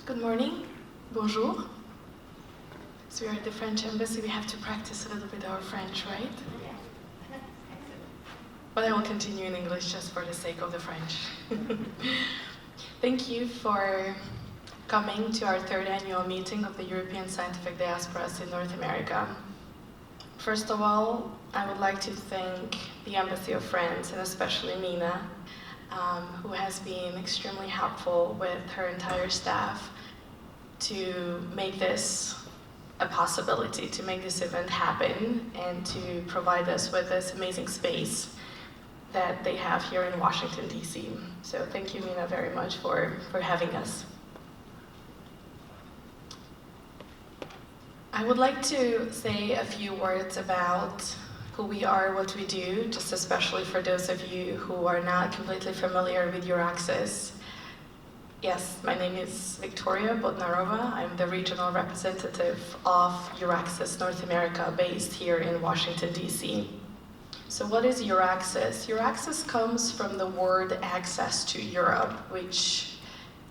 Good morning, bonjour. So we are at the French Embassy, we have to practice a little bit our French, right? Yes. But I will continue in English just for the sake of the French. Thank you for coming to our third annual meeting of the European Scientific Diasporas in North America. First of all, I would like to thank the Embassy of France and especially Nina, who has been extremely helpful with her entire staff to make this a possibility, to make this event happen and to provide us with this amazing space that they have here in Washington, D.C. So thank you, Nina, very much for having us. I would like to say a few words about who we are, what we do, just especially for those of you who are not completely familiar with EURAXESS. Yes, my name is Victoria Bodnarova. I'm the regional representative of EURAXESS North America based here in Washington, D.C. So what is EURAXESS? EURAXESS comes from the word access to Europe, which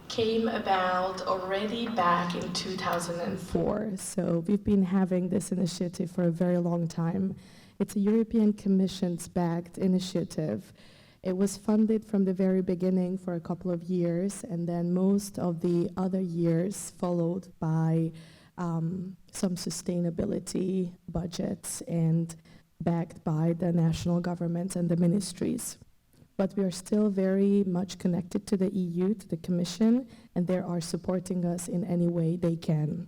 came about already back in 2004. So we've been having this initiative for a very long time. It's a European Commission's-backed initiative. It was funded from the very beginning for a couple of years, and then most of the other years followed by some sustainability budgets and backed by the national governments and the ministries. But we are still very much connected to the EU, to the Commission, and they are supporting us in any way they can.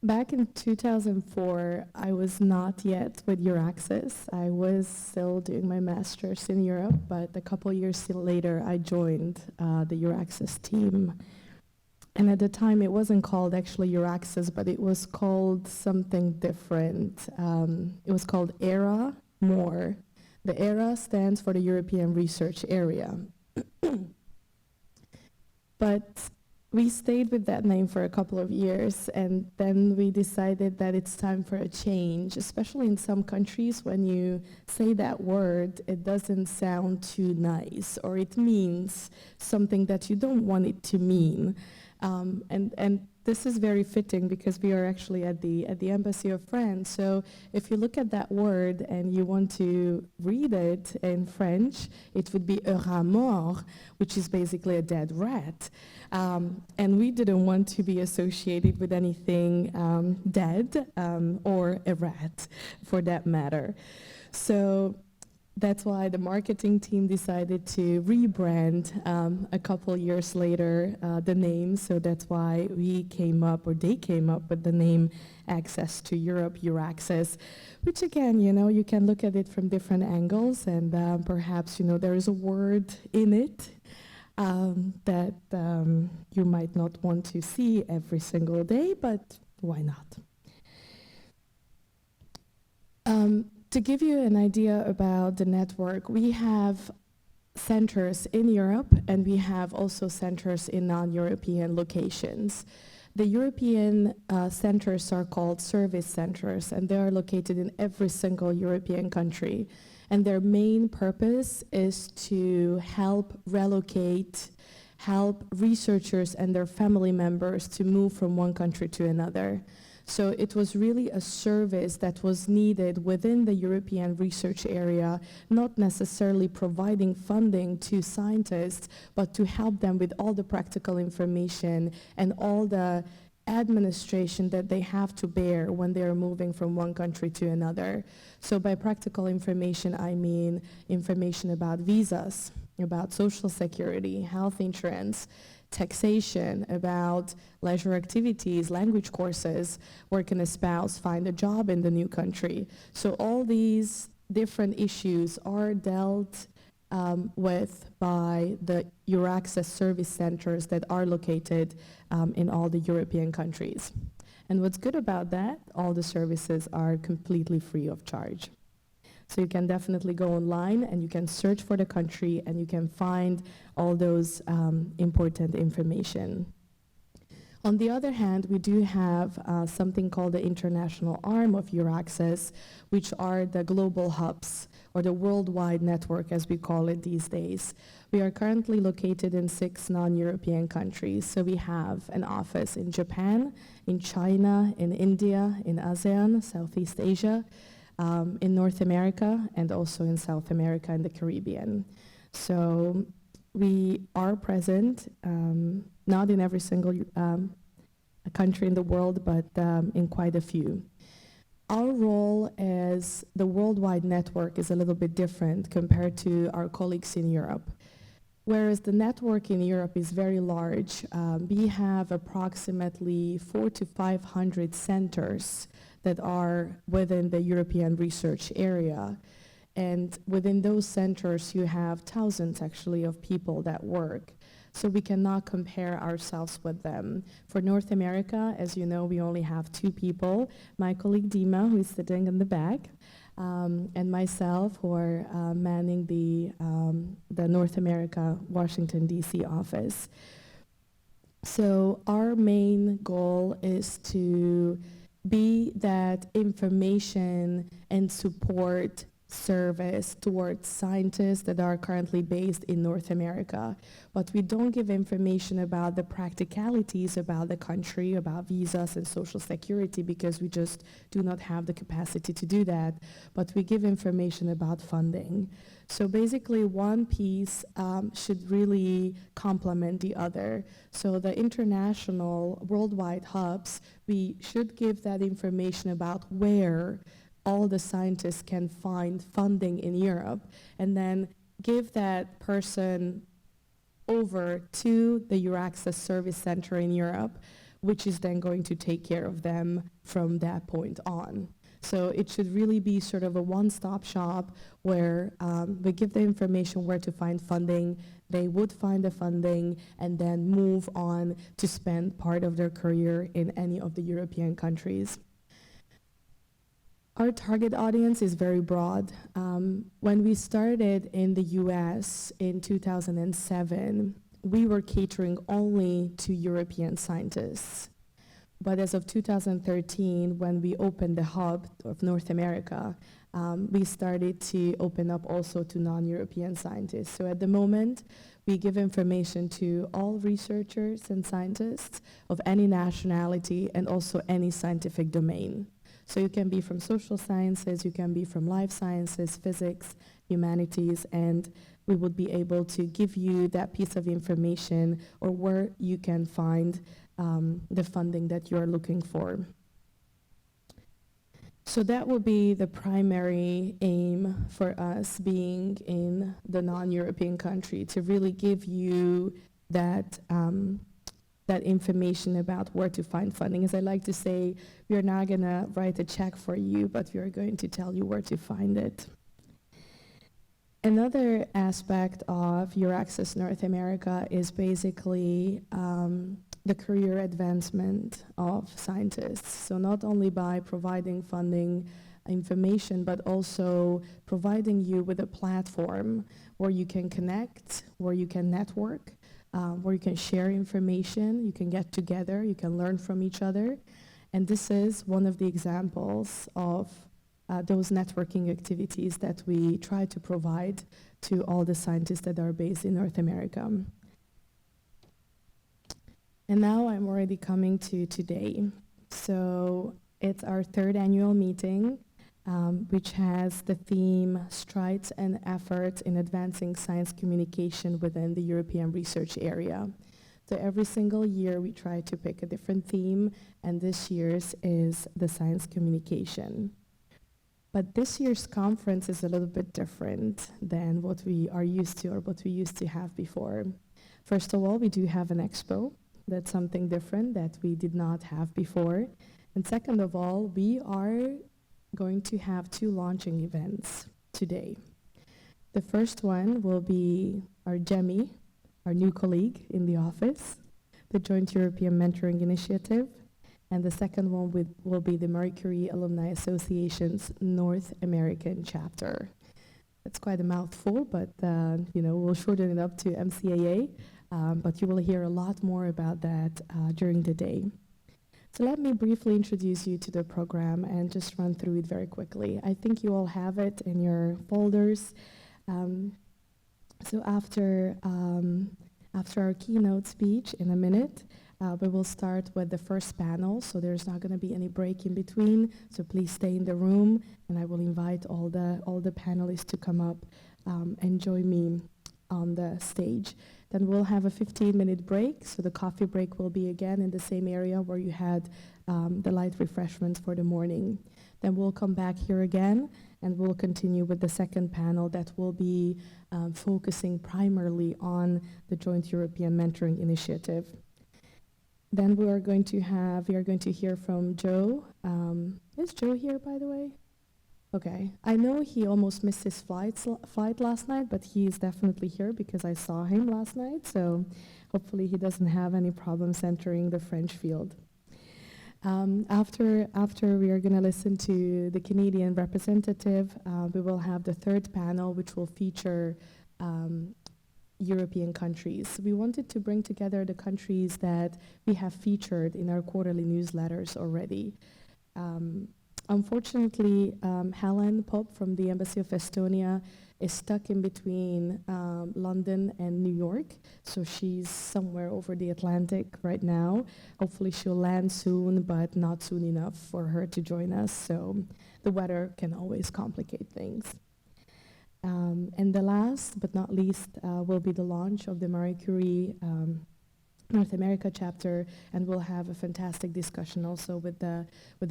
Back in 2004, I was not yet with EURAXESS. I was still doing my master's in Europe, but a couple years later, I joined the EURAXESS team. And at the time, it wasn't called actually EURAXESS, but it was called something different. It was called ERA more. The ERA stands for the European Research Area. But we stayed with that name for a couple of years, and then we decided that it's time for a change, especially in some countries. When you say that word, it doesn't sound too nice, or it means something that you don't want it to mean. And this is very fitting because we are actually at the Embassy of France. So if you look at that word and you want to read it in French, it would be un rat mort, which is basically a dead rat. And we didn't want to be associated with anything dead or a rat, for that matter. So that's why the marketing team decided to rebrand a couple years later the name. So that's why they came up with the name Access to Europe, EURAXESS, which again, you can look at it from different angles, and perhaps, there is a word in it that you might not want to see every single day, but why not? To give you an idea about the network, we have centers in Europe and we have also centers in non-European locations. The European centers are called service centers, and they are located in every single European country. And their main purpose is to help researchers and their family members to move from one country to another. So it was really a service that was needed within the European research area, not necessarily providing funding to scientists, but to help them with all the practical information and all the administration that they have to bear when they are moving from one country to another. So by practical information, I mean information about visas, about social security, health insurance, taxation, about leisure activities, language courses, where can a spouse find a job in the new country. So all these different issues are dealt with by the EURAXESS service centers that are located in all the European countries. And what's good about that, all the services are completely free of charge. So you can definitely go online and you can search for the country and you can find all those important information. On the other hand, we do have something called the international arm of EURAXESS, which are the global hubs, or the worldwide network as we call it these days. We are currently located in 6 non-European countries. So we have an office in Japan, in China, in India, in ASEAN, Southeast Asia, in North America, and also in South America and the Caribbean. So we are present, not in every single country in the world, but in quite a few. Our role as the worldwide network is a little bit different compared to our colleagues in Europe. Whereas the network in Europe is very large, we have approximately 400 to 500 centers that are within the European research area. And within those centers, you have thousands actually of people that work. So we cannot compare ourselves with them. For North America, as you know, we only have 2 people, my colleague Dima, who is sitting in the back, and myself, who are manning the North America, Washington, D.C. office. So our main goal is to be that information and support service towards scientists that are currently based in North America. But we don't give information about the practicalities about the country, about visas and social security, because we just do not have the capacity to do that. But we give information about funding. So basically one piece should really complement the other. So the international worldwide hubs, we should give that information about where all the scientists can find funding in Europe, and then give that person over to the EURAXESS Service Center in Europe, which is then going to take care of them from that point on. So it should really be sort of a one-stop shop where we give the information where to find funding, they would find the funding, and then move on to spend part of their career in any of the European countries. Our target audience is very broad. When we started in the US in 2007, we were catering only to European scientists. But as of 2013, when we opened the hub of North America, we started to open up also to non-European scientists. So at the moment, we give information to all researchers and scientists of any nationality and also any scientific domain. So you can be from social sciences, you can be from life sciences, physics, humanities, and we would be able to give you that piece of information or where you can find the funding that you're looking for. So that will be the primary aim for us being in the non-European country, to really give you that that information about where to find funding. As I like to say, we are not going to write a check for you, but we are going to tell you where to find it. Another aspect of EURAXESS North America is basically the career advancement of scientists. So not only by providing funding information, but also providing you with a platform where you can connect, where you can network, where you can share information, you can get together, you can learn from each other. And this is one of the examples of those networking activities that we try to provide to all the scientists that are based in North America. And now I'm already coming to today. So it's our 3rd annual meeting, which has the theme Strides and Efforts in Advancing Science Communication within the European Research Area. So every single year we try to pick a different theme, and this year's is the science communication. But this year's conference is a little bit different than what we are used to or what we used to have before. First of all, we do have an expo. That's something different that we did not have before. And second of all, we are going to have 2 launching events today. The first one will be our JEMI, our new colleague in the office, the Joint European Mentoring Initiative, and the second one will be the Marie Curie Alumni Association's North American chapter. It's quite a mouthful, but we'll shorten it up to MCAA. but you will hear a lot more about that during the day. So let me briefly introduce you to the program and just run through it very quickly. I think you all have it in your folders. So after our keynote speech in a minute, we will start with the first panel, so there's not going to be any break in between, so please stay in the room, and I will invite all the panelists to come up and join me on the stage. Then we'll have a 15-minute break, so the coffee break will be again in the same area where you had the light refreshments for the morning. Then we'll come back here again, and we'll continue with the second panel that will be focusing primarily on the Joint European Mentoring Initiative. Then we are going to hear from Joe. Is Joe here, by the way? Okay. I know he almost missed his flight last night, but he is definitely here because I saw him last night, so hopefully he doesn't have any problems entering the French field. After we are going to listen to the Canadian representative, we will have the third panel, which will feature European countries. We wanted to bring together the countries that we have featured in our quarterly newsletters already. Unfortunately, Helen Pope from the Embassy of Estonia is stuck in between London and New York, so she's somewhere over the Atlantic right now. Hopefully she'll land soon, but not soon enough for her to join us, so the weather can always complicate things. And the last but not least will be the launch of the Marie Curie North America chapter, and we'll have a fantastic discussion also with the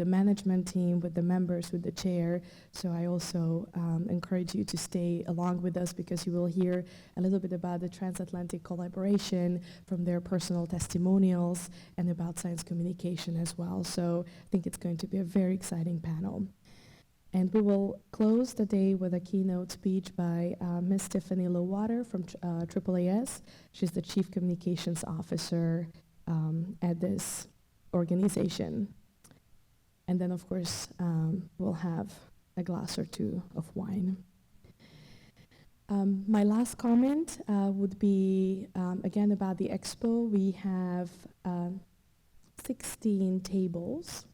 management team, with the members, with the chair. So I also encourage you to stay along with us because you will hear a little bit about the transatlantic collaboration from their personal testimonials and about science communication as well. So I think it's going to be a very exciting panel. And we will close the day with a keynote speech by Ms. Tiffany Lowater from AAAS. She's the Chief Communications Officer at this organization. And then, of course, we'll have a glass or two of wine. My last comment would be, again, about the Expo. We have 16 tables.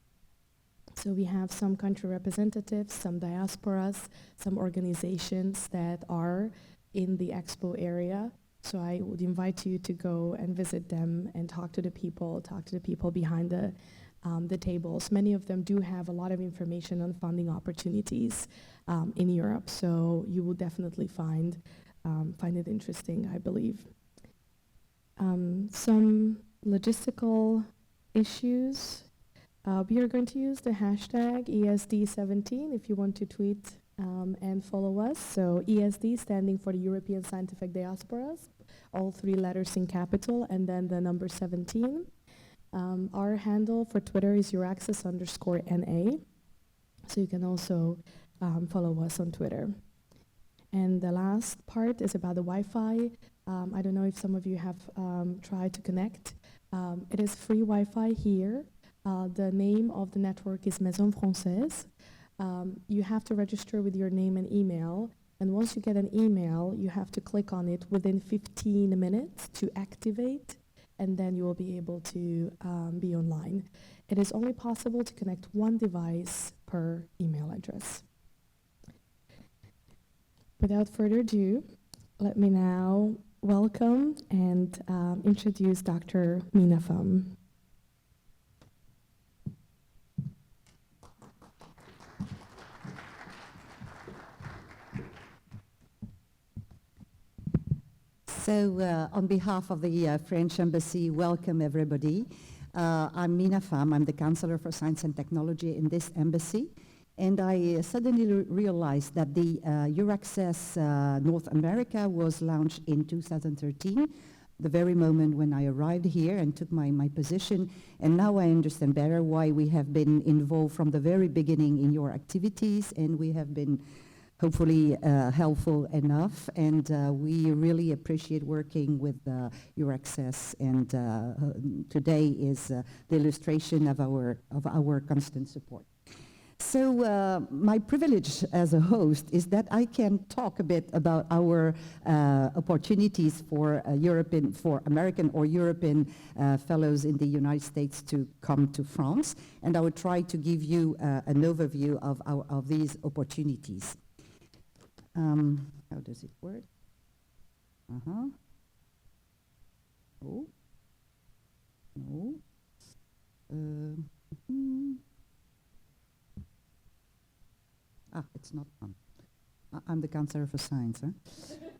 So we have some country representatives, some diasporas, some organizations that are in the Expo area. So I would invite you to go and visit them and talk to the people behind the tables. Many of them do have a lot of information on funding opportunities in Europe, so you will definitely find it interesting, I believe. Some logistical issues. We are going to use the hashtag ESD17 if you want to tweet and follow us. So ESD standing for the European Scientific Diasporas, all three letters in capital, and then the number 17. Our handle for Twitter is EURAXESS_NA. So you can also follow us on Twitter. And the last part is about the Wi-Fi. I don't know if some of you have tried to connect. It is free Wi-Fi here. The name of the network is Maison Française. You have to register with your name and email, and once you get an email, you have to click on it within 15 minutes to activate, and then you will be able to be online. It is only possible to connect one device per email address. Without further ado, let me now welcome and introduce Dr. Mina Pham. So on behalf of the French Embassy, welcome everybody. I'm Mina Pham. I'm the Counselor for Science and Technology in this embassy. And I suddenly realized that the EURAXESS North America was launched in 2013, the very moment when I arrived here and took my position. And now I understand better why we have been involved from the very beginning in your activities, and we have been hopefully helpful enough, and we really appreciate working with EURAXESS, and today is the illustration of our constant support. So my privilege as a host is that I can talk a bit about our opportunities for for American or European fellows in the United States to come to France, and I will try to give you an overview of these opportunities. How does it work? Oh. No. It's not on. I'm the counselor for science, huh?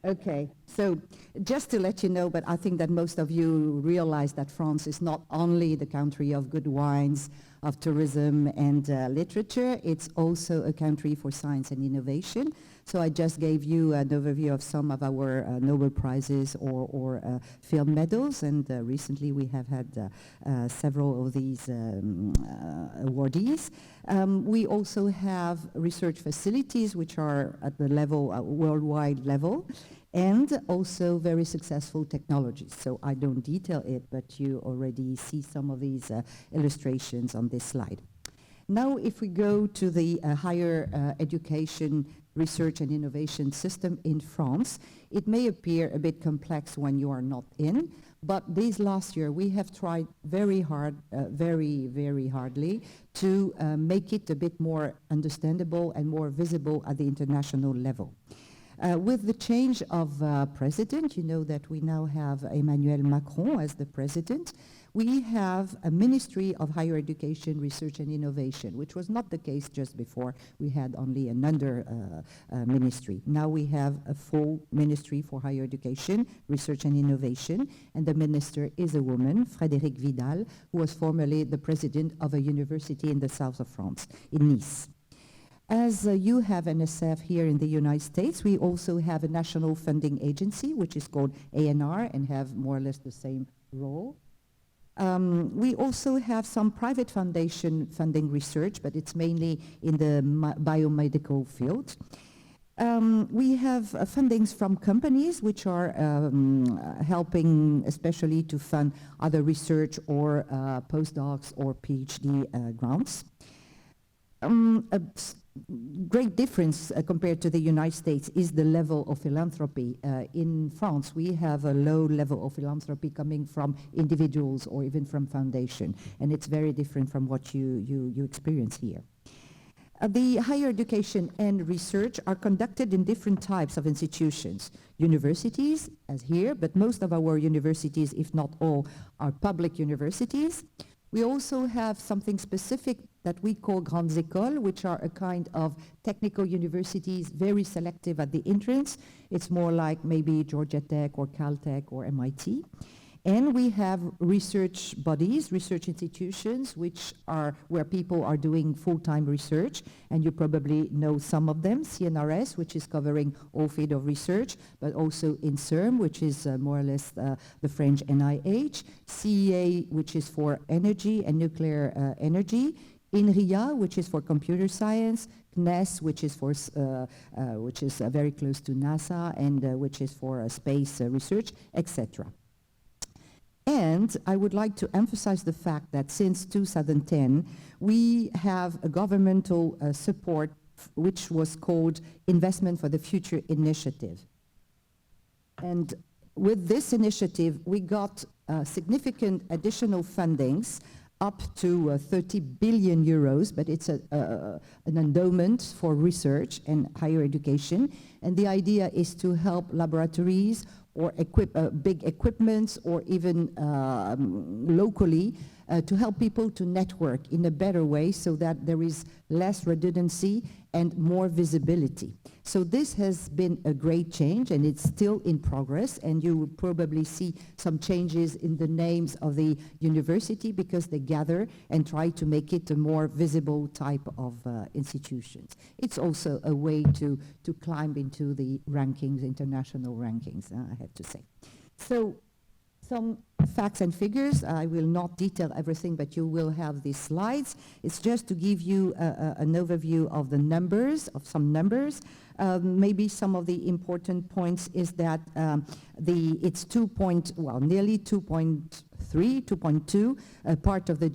Okay, so just to let you know, but I think that most of you realize that France is not only the country of good wines, of tourism and literature, it's also a country for science and innovation. So I just gave you an overview of some of our Nobel Prizes or film medals, and recently we have had several of these awardees. We also have research facilities which are at the level, worldwide level, and also very successful technologies. So I don't detail it, but you already see some of these illustrations on this slide. Now, if we go to the higher education research and innovation system in France, it may appear a bit complex when you are not in, but this last year we have tried very hard, very hardly to make it a bit more understandable and more visible at the international level. With the change of president, you know that we now have Emmanuel Macron as the president. We have a Ministry of Higher Education, Research and Innovation, which was not the case just before. We had only an under ministry. Now we have a full Ministry for Higher Education, Research and Innovation, and the minister is a woman, Frédérique Vidal, who was formerly the president of a university in the south of France, in Nice. As you have NSF here in the United States, we also have a national funding agency, which is called ANR, and have more or less the same role. We also have some private foundation funding research, but it's mainly in the biomedical field. We have fundings from companies which are helping especially to fund other research or postdocs or PhD grants. A great difference compared to the United States is the level of philanthropy. In France, we have a low level of philanthropy coming from individuals or even from foundation, and it's very different from what you experience here. The higher education and research are conducted in different types of institutions. Universities, as here, but most of our universities, if not all, are public universities. We also have something specific that we call grandes écoles, which are a kind of technical universities, very selective at the entrance. It's more like maybe Georgia Tech or Caltech or MIT. And we have research bodies, research institutions, which are where people are doing full-time research, and you probably know some of them. CNRS, which is covering all field of research, but also INSERM, which is more or less the French NIH, CEA, which is for energy and nuclear energy, INRIA, which is for computer science, CNES, which is for very close to NASA, and which is for space research, etc. And I would like to emphasize the fact that since 2010, we have a governmental support which was called Investment for the Future Initiative. And with this initiative, we got significant additional fundings up to 30 billion euros, but it's an endowment for research and higher education. And the idea is to help laboratories or big equipments, or even locally, to help people to network in a better way so that there is less redundancy and more visibility. So this has been a great change, and it's still in progress, and you will probably see some changes in the names of the university because they gather and try to make it a more visible type of institutions. It's also a way to climb into the rankings, international rankings, I have to say. So some facts and figures. I will not detail everything, but you will have these slides. It's just to give you an overview of the numbers, of some numbers. Maybe some of the important points is that it's nearly 2.3, 2.2, part of the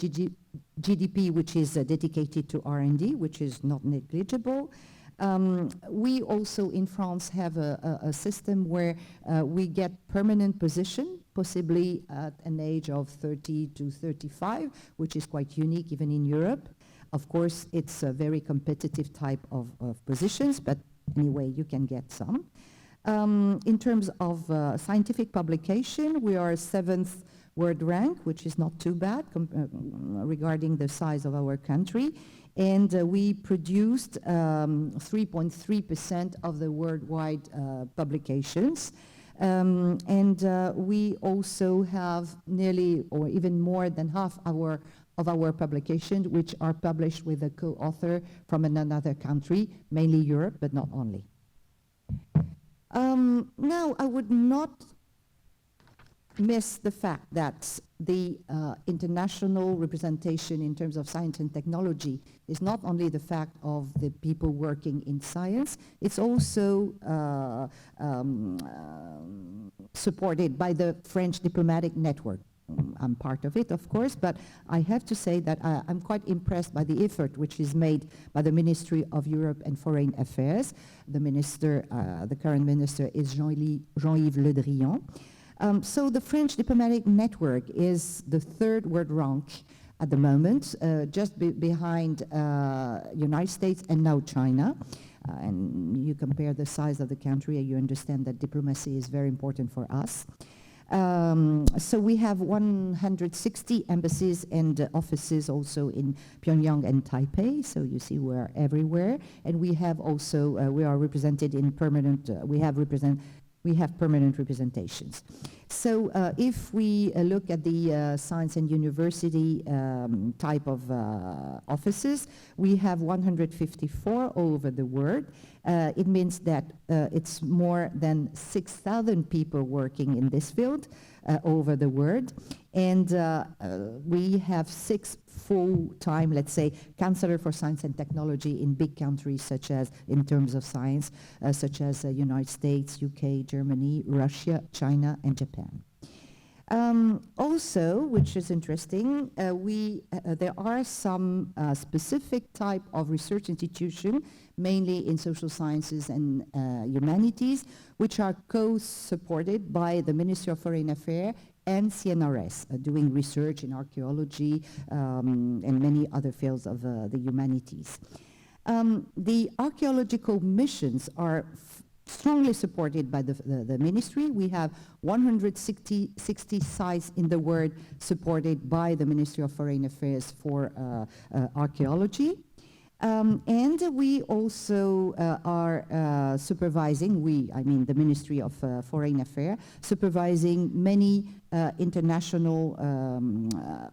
GDP, which is dedicated to R&D, which is not negligible. We also in France have a system where we get permanent position, possibly at an age of 30 to 35, which is quite unique even in Europe. Of course, it's a very competitive type of positions, but anyway, you can get some. In terms of scientific publication, we are 7th world rank, which is not too bad regarding the size of our country. And we produced 3.3% of the worldwide publications. We also have nearly or even more than half of our publications which are published with a co-author from another country, mainly Europe, but not only. Now, I would not miss the fact that the international representation in terms of science and technology is not only the fact of the people working in science, it's also supported by the French diplomatic network. I'm part of it, of course, but I have to say that I'm quite impressed by the effort which is made by the Ministry of Europe and Foreign Affairs. The minister, the current minister is Jean-Yves Le Drian. So the French diplomatic network is the 3rd world rank at the moment, just behind United States and now China. And you compare the size of the country and you understand that diplomacy is very important for us. So we have 160 embassies and offices also in Pyongyang and Taipei, so you see we're everywhere. And we have also, we are represented in permanent, we have permanent representations. So if we look at the science and university type of offices, we have 154 all over the world. It means that it's more than 6,000 people working in this field all over the world. And we have 6 full-time, let's say, counselor for science and technology in big countries such as, in terms of science, such as United States, UK, Germany, Russia, China, and Japan. Also, which is interesting, there are some specific type of research institution, mainly in social sciences and humanities, which are co-supported by the Ministry of Foreign Affairs and CNRS, doing research in archaeology and many other fields of the humanities. The archaeological missions are strongly supported by the ministry. We have 160 sites in the world supported by the Ministry of Foreign Affairs for archaeology. And we also are supervising, the Ministry of Foreign Affairs, supervising many international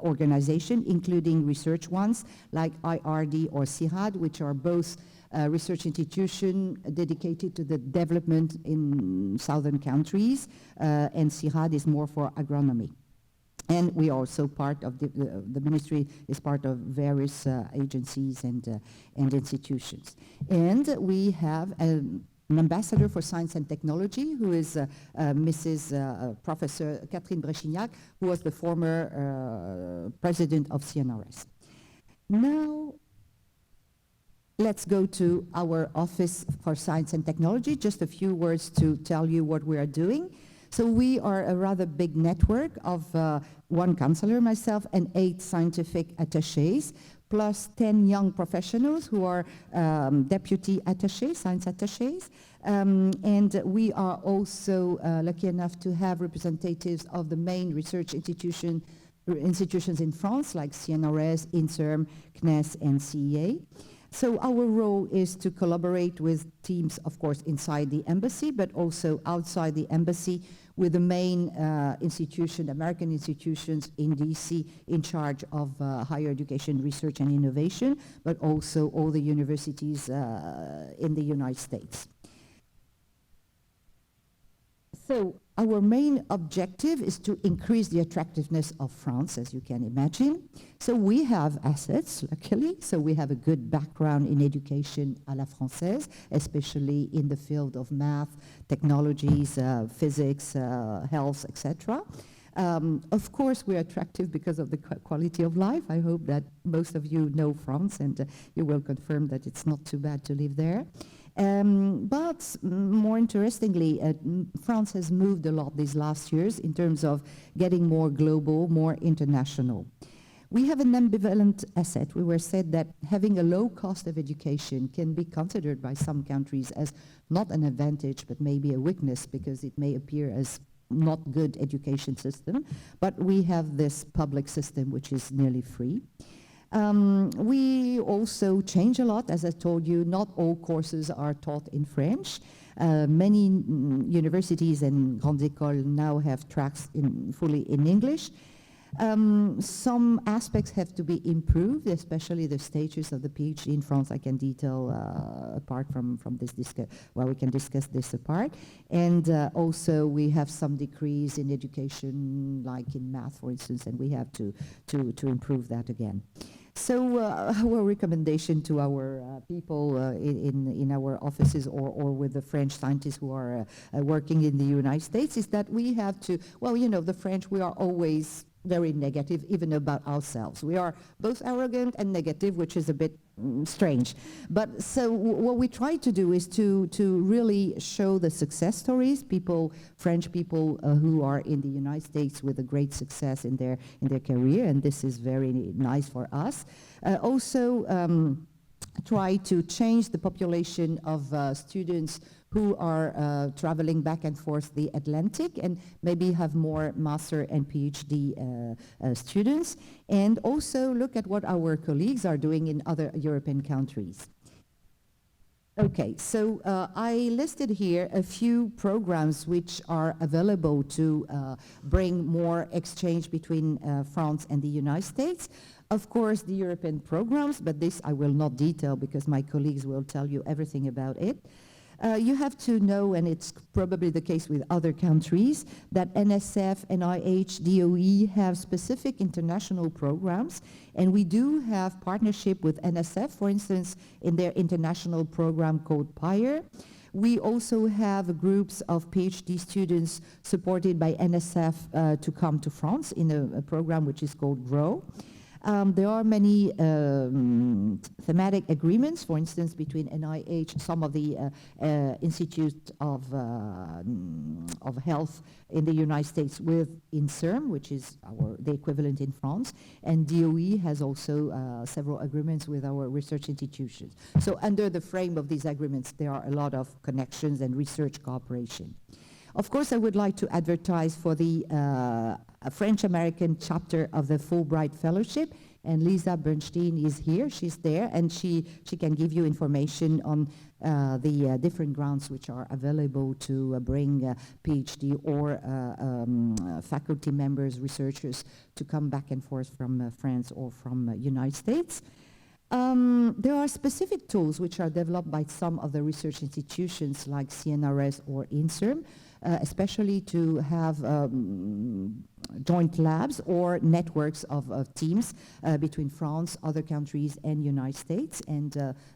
organizations, including research ones like IRD or CIRAD, which are both research institutions dedicated to the development in southern countries, and CIRAD is more for agronomy. And we are also part of the ministry is part of various agencies and institutions. And we have an ambassador for science and technology, who is Professor Catherine Brechignac, who was the former president of CNRS. Now, let's go to our Office for Science and Technology. Just a few words to tell you what we are doing. So we are a rather big network of 1 counselor, myself, and 8 scientific attachés, plus 10 young professionals who are deputy attachés, science attachés. And we are also lucky enough to have representatives of the main research institutions in France, like CNRS, INSERM, CNES, and CEA. So our role is to collaborate with teams, of course, inside the embassy, but also outside the embassy with the main American institutions in DC in charge of higher education, research, and innovation, but also all the universities in the United States. So our main objective is to increase the attractiveness of France, as you can imagine. So we have assets, luckily. So we have a good background in education à la française, especially in the field of math, technologies, physics, health, etc. Of course, we're attractive because of the quality of life. I hope that most of you know France, and you will confirm that it's not too bad to live there. But more interestingly, France has moved a lot these last years in terms of getting more global, more international. We have an ambivalent asset. We were said that having a low cost of education can be considered by some countries as not an advantage, but maybe a weakness, because it may appear as not good education system. But we have this public system which is nearly free. We also change a lot, as I told you. Not all courses are taught in French. Many universities and grandes écoles now have tracks fully in English. Some aspects have to be improved, especially the status of the PhD in France. I can detail apart from this we can discuss this apart. And also we have some decrease in education, like in math, for instance, and we have to improve that again. So our recommendation to our people in our offices or with the French scientists who are working in the United States is that we have to, well, you know, the French, we are always very negative, even about ourselves. We are both arrogant and negative, which is a bit strange. But so what we try to do is to really show the success stories, French people who are in the United States with a great success in their career, and this is very nice for us. Also try to change the population of students who are traveling back and forth the Atlantic, and maybe have more master and PhD students, and also look at what our colleagues are doing in other European countries. Okay, so I listed here a few programs which are available to bring more exchange between France and the United States. Of course, the European programs, but this I will not detail because my colleagues will tell you everything about it. You have to know, and it's probably the case with other countries, that NSF, NIH, DOE have specific international programs, and we do have partnership with NSF, for instance, in their international program called PIRE. We also have groups of PhD students supported by NSF to come to France in a program which is called GROW. There are many thematic agreements, for instance, between NIH, some of the Institute of Health in the United States with INSERM, which is the equivalent in France, and DOE has also several agreements with our research institutions. So under the frame of these agreements, there are a lot of connections and research cooperation. Of course, I would like to advertise for the French-American chapter of the Fulbright Fellowship, and Lisa Bernstein is here. She's there, and she can give you information on the different grants which are available to bring PhD or faculty members, researchers, to come back and forth from France or from United States. There are specific tools which are developed by some of the research institutions like CNRS or INSERM, especially to have joint labs or networks of teams between France, other countries, and United States. And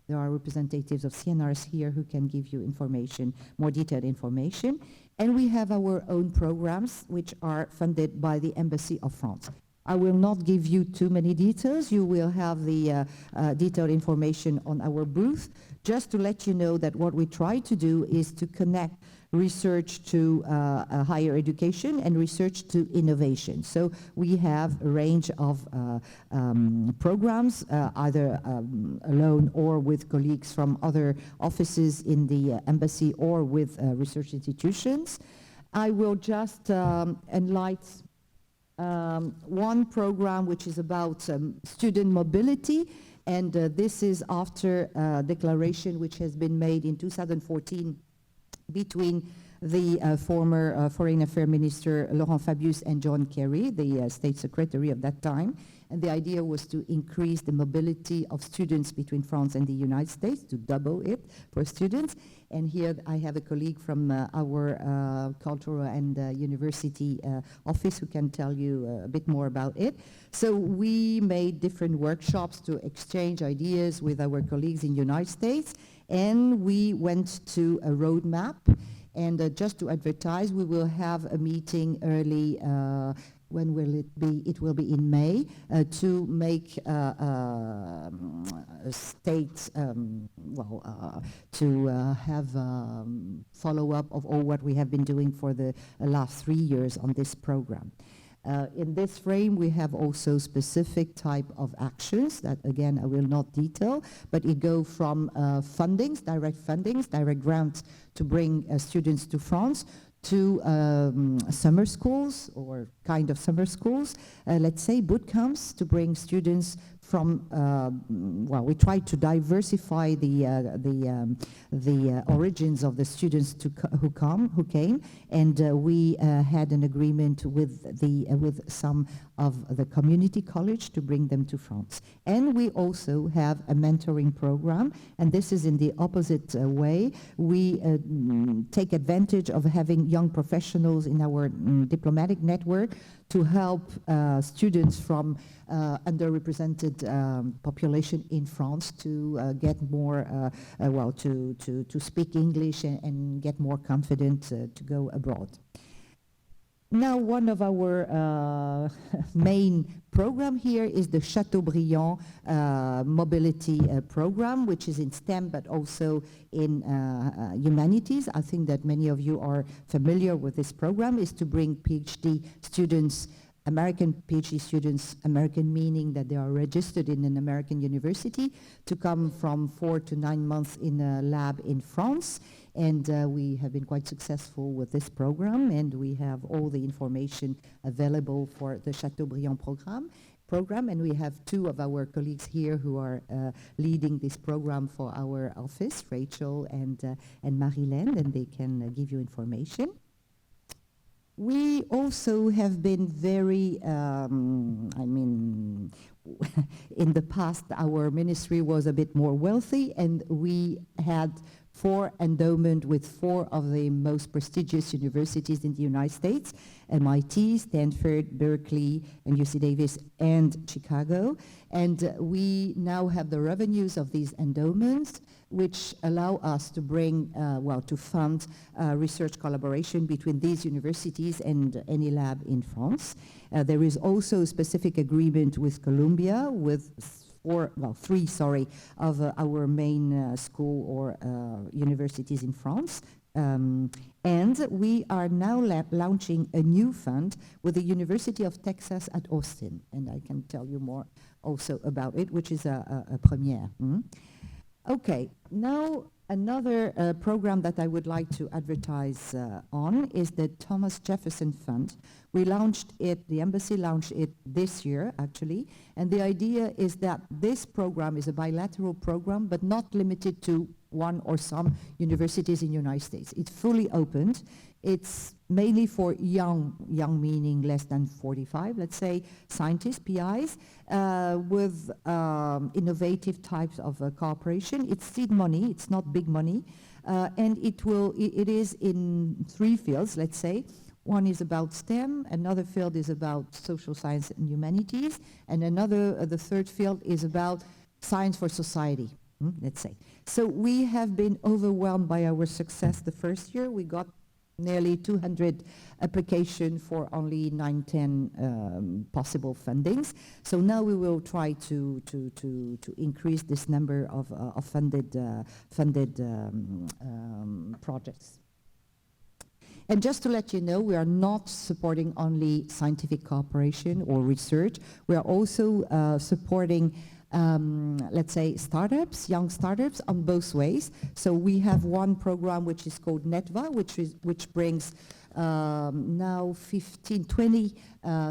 there are representatives of CNRS here who can give you information, more detailed information. And we have our own programs which are funded by the Embassy of France. I will not give you too many details. You will have the detailed information on our booth. Just to let you know that what we try to do is to connect research to higher education and research to innovation. So we have a range of programs, either alone or with colleagues from other offices in the embassy or with research institutions. I will just enlighten one program which is about student mobility, and this is after a declaration which has been made in 2014 between the former Foreign Affairs Minister Laurent Fabius and John Kerry, the State Secretary of that time. And the idea was to increase the mobility of students between France and the United States, to double it for students. And here I have a colleague from our cultural and university office who can tell you a bit more about it. So we made different workshops to exchange ideas with our colleagues in the United States, and we went to a roadmap. And just to advertise, we will have a meeting early, when will it be? It will be in May, to make states, to have follow-up of all what we have been doing for the last 3 years on this program. In this frame, we have also specific type of actions that, again, I will not detail, but it go from fundings, direct grants to bring students to France, to summer schools, or kind of summer schools, let's say boot camps, to bring students from, we try to diversify the origins of the students who came, and we had an agreement with some of the community college to bring them to France. And we also have a mentoring program, and this is in the opposite way. We take advantage of having young professionals in our diplomatic network to help students from underrepresented population in France to get more, to speak English and get more confident to go abroad. Now, one of our main program here is the Chateaubriand mobility program, which is in STEM, but also in humanities. I think that many of you are familiar with this program. Is to bring PhD students, American PhD students, American meaning that they are registered in an American university, to come from 4 to 9 months in a lab in France. And we have been quite successful with this program, and we have all the information available for the Chateaubriand program, and we have 2 of our colleagues here who are leading this program for our office, Rachel and Marilyn, and they can give you information. We also have been very, in the past our ministry was a bit more wealthy, and we had 4 endowment with 4 of the most prestigious universities in the United States, MIT, Stanford, Berkeley, and UC Davis, and Chicago. And we now have the revenues of these endowments, which allow us to bring, to fund research collaboration between these universities and any lab in France. There is also a specific agreement with Columbia, with 3 of our main school or universities in France. And we are now launching a new fund with the University of Texas at Austin, and I can tell you more also about it, which is a premiere. Okay, now another program that I would like to advertise on is the Thomas Jefferson Fund. We launched it, the embassy launched it this year actually, and the idea is that this program is a bilateral program, but not limited to one or some universities in the United States. It's fully opened. It's mainly for young meaning less than 45, let's say, scientists, PIs, with innovative types of cooperation. It's seed money, it's not big money, and it is in 3 fields, let's say. One is about STEM, another field is about social science and humanities, and the third field is about science for society, let's say. So we have been overwhelmed by our success the first year. We got nearly 200 applications for only 9-10 possible fundings. So now we will try to increase this number of funded projects. And just to let you know, we are not supporting only scientific cooperation or research. We are also supporting let's say startups, young startups on both ways. So we have one program which is called Netwo, which brings now 20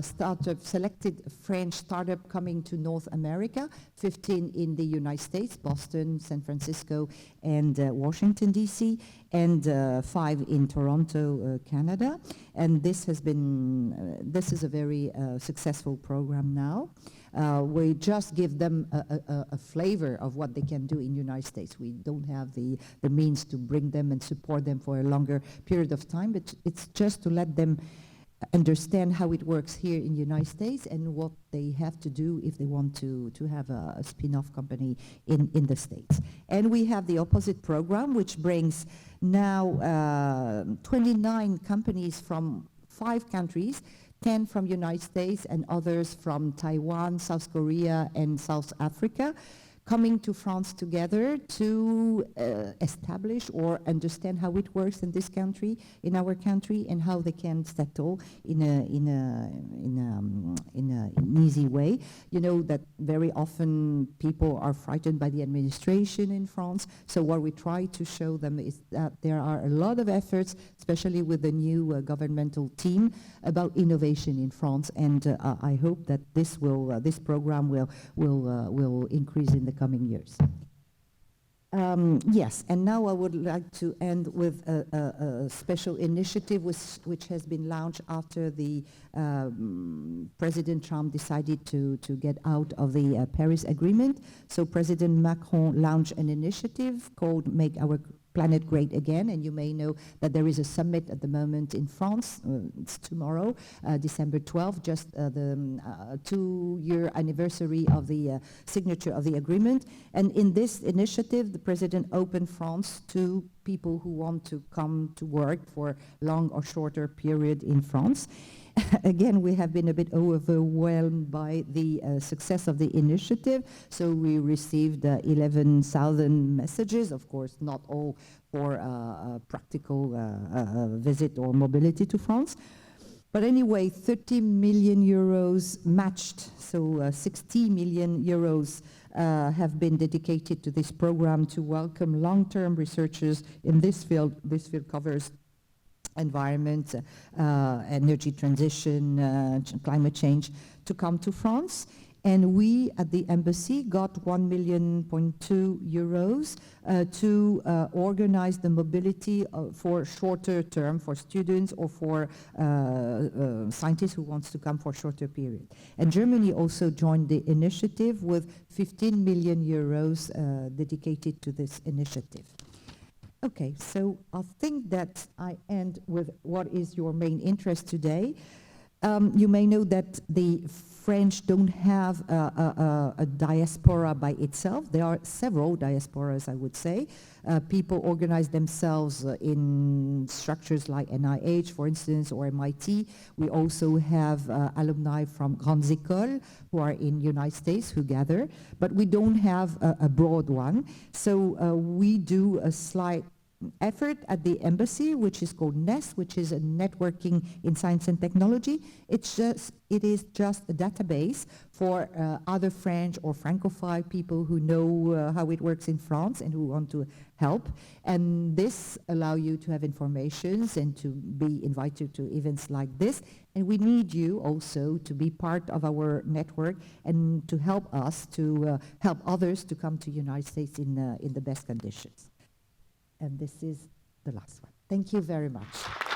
startup selected French startup coming to North America, 15 in the United States, Boston, San Francisco, and Washington DC, and 5 in Toronto, Canada. And this is a very successful program now. We just give them a flavor of what they can do in the United States. We don't have the means to bring them and support them for a longer period of time, but it's just to let them understand how it works here in the United States and what they have to do if they want to have a spin-off company in the States. And we have the opposite program, which brings now 29 companies from 5 countries, 10 from United States and others from Taiwan, South Korea, and South Africa, coming to France together to establish or understand how it works in this country, in our country, and how they can settle in an easy way. You know that very often people are frightened by the administration in France. So what we try to show them is that there are a lot of efforts, especially with the new governmental team, about innovation in France. And I hope that this will, this program will increase in the coming years. Yes, and now I would like to end with a special initiative which has been launched after the President Trump decided to get out of the Paris Agreement. So President Macron launched an initiative called Make Our Planet Great Again, and you may know that there is a summit at the moment in France. It's tomorrow, December 12th, just the 2-year anniversary of the signature of the agreement. And in this initiative, the president opened France to people who want to come to work for long or shorter period in France. Again, we have been a bit overwhelmed by the success of the initiative. So we received 11,000 messages, of course, not all for a practical visit or mobility to France. But anyway, 30 million euros matched, so 60 million euros have been dedicated to this program to welcome long-term researchers in this field. This field covers environment, energy transition, climate change, to come to France. And we at the embassy got 1.2 million euros to organize the mobility for shorter term for students or for scientists who wants to come for shorter period. And Germany also joined the initiative with 15 million euros dedicated to this initiative. Okay, so I think that I end with what is your main interest today. You may know that the French don't have a diaspora by itself. There are several diasporas, I would say. People organize themselves in structures like NIH, for instance, or MIT. We also have alumni from Grandes Écoles who are in United States who gather, but we don't have a broad one. So we do a slight effort at the embassy, which is called NEST, which is a networking in science and technology. It is just a database for other French or Francophile people who know how it works in France and who want to help. And this allows you to have information and to be invited to events like this. And we need you also to be part of our network and to help us to help others to come to the United States in the best conditions. And this is the last one. Thank you very much.